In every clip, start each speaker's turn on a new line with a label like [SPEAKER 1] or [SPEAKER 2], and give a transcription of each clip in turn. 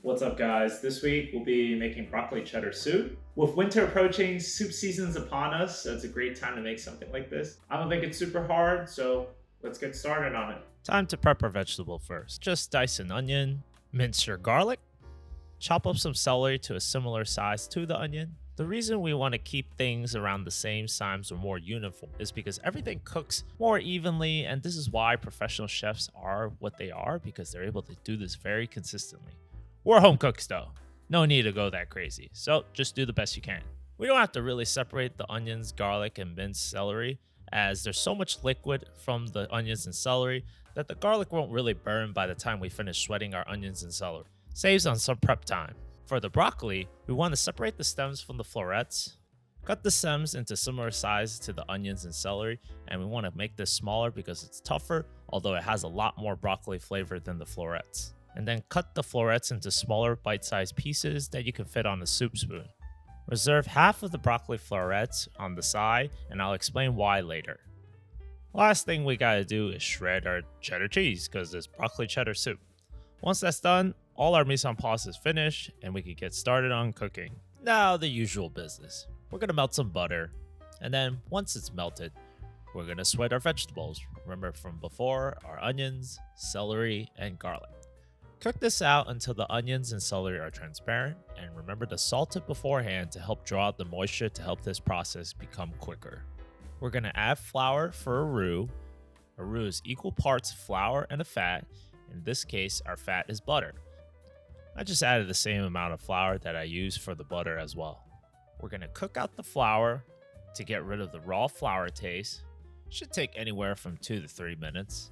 [SPEAKER 1] What's up, guys? This week we'll be making broccoli cheddar soup. With winter approaching, soup season's upon us, so it's a great time to make something like this. I don't think it's super hard, so let's get started on it.
[SPEAKER 2] Time to prep our vegetable first. Just dice an onion, mince your garlic, chop up some celery to a similar size to the onion. The reason we want to keep things around the same size or more uniform is because everything cooks more evenly, and this is why professional chefs are what they are, because they're able to do this very consistently. We're home cooks though. No need to go that crazy. So just do the best you can. We don't have to really separate the onions, garlic, and minced celery, as there's so much liquid from the onions and celery that the garlic won't really burn by the time we finish sweating our onions and celery. Saves on some prep time. For the broccoli, we want to separate the stems from the florets. Cut the stems into similar size to the onions and celery, and we want to make this smaller because it's tougher, although it has a lot more broccoli flavor than the florets. And then cut the florets into smaller bite-sized pieces that you can fit on a soup spoon. Reserve half of the broccoli florets on the side, and I'll explain why later. Last thing we gotta do is shred our cheddar cheese, because it's broccoli cheddar soup. Once that's done, all our mise en place is finished, and we can get started on cooking. Now the usual business. We're gonna melt some butter, and then once it's melted, we're gonna sweat our vegetables. Remember from before, our onions, celery, and garlic. Cook this out until the onions and celery are transparent, and remember to salt it beforehand to help draw out the moisture to help this process become quicker. We're going to add flour for a roux. A roux is equal parts flour and a fat. In this case, our fat is butter. I just added the same amount of flour that I used for the butter as well. We're going to cook out the flour to get rid of the raw flour taste. Should take anywhere from 2 to 3 minutes.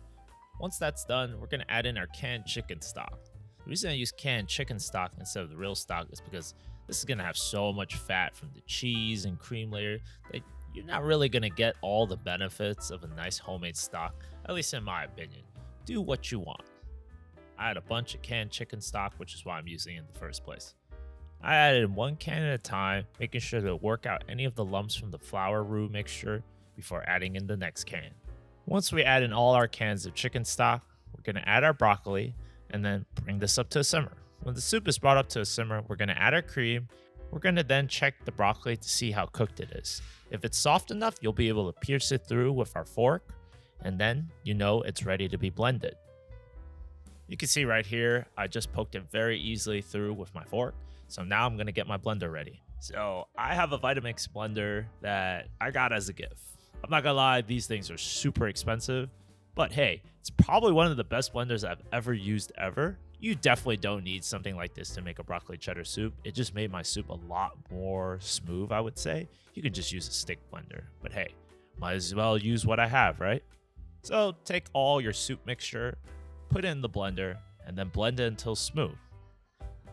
[SPEAKER 2] Once that's done, we're going to add in our canned chicken stock. The reason I use canned chicken stock instead of the real stock is because this is going to have so much fat from the cheese and cream layer that you're not really going to get all the benefits of a nice homemade stock, at least in my opinion. Do what you want. I had a bunch of canned chicken stock, which is why I'm using it in the first place. I added 1 can at a time, making sure to work out any of the lumps from the flour roux mixture before adding in the next can. Once we add in all our cans of chicken stock, we're going to add our broccoli and then bring this up to a simmer. When the soup is brought up to a simmer, we're going to add our cream. We're going to then check the broccoli to see how cooked it is. If it's soft enough, you'll be able to pierce it through with our fork, and then you know it's ready to be blended. You can see right here, I just poked it very easily through with my fork. So now I'm going to get my blender ready. So I have a Vitamix blender that I got as a gift. I'm not gonna lie, these things are super expensive, but hey, it's probably one of the best blenders I've ever used ever. You definitely don't need something like this to make a broccoli cheddar soup. It just made my soup a lot more smooth, I would say. You could just use a stick blender, but hey, might as well use what I have, right? So take all your soup mixture, put it in the blender, and then blend it until smooth.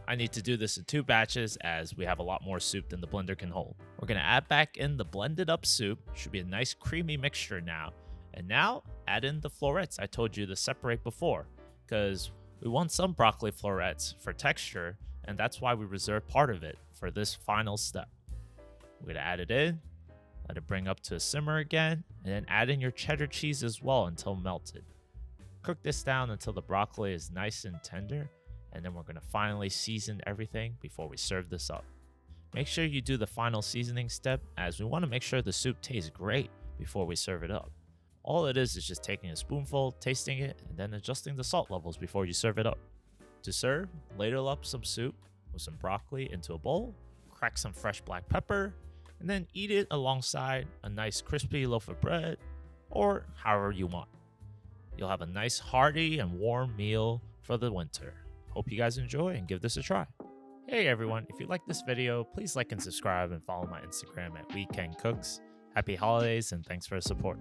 [SPEAKER 2] I need to do this in 2 batches as we have a lot more soup than the blender can hold. We're going to add back in the blended up soup. Should be a nice creamy mixture now. And now add in the florets I told you to separate before, because we want some broccoli florets for texture, and that's why we reserve part of it for this final step. We're going to add it in, let it bring up to a simmer again, and then add in your cheddar cheese as well until melted. Cook this down until the broccoli is nice and tender. And then we're going to finally season everything before we serve this up. Make sure you do the final seasoning step, as we want to make sure the soup tastes great before we serve it up. All it is just taking a spoonful, tasting it, and then adjusting the salt levels before you serve it up. To serve, ladle up some soup with some broccoli into a bowl, crack some fresh black pepper, and then eat it alongside a nice crispy loaf of bread, or however you want. You'll have a nice hearty and warm meal for the winter. Hope you guys enjoy and give this a try. Hey everyone, if you like this video, please like and subscribe and follow my Instagram at Weekend Cooks. Happy holidays and thanks for the support.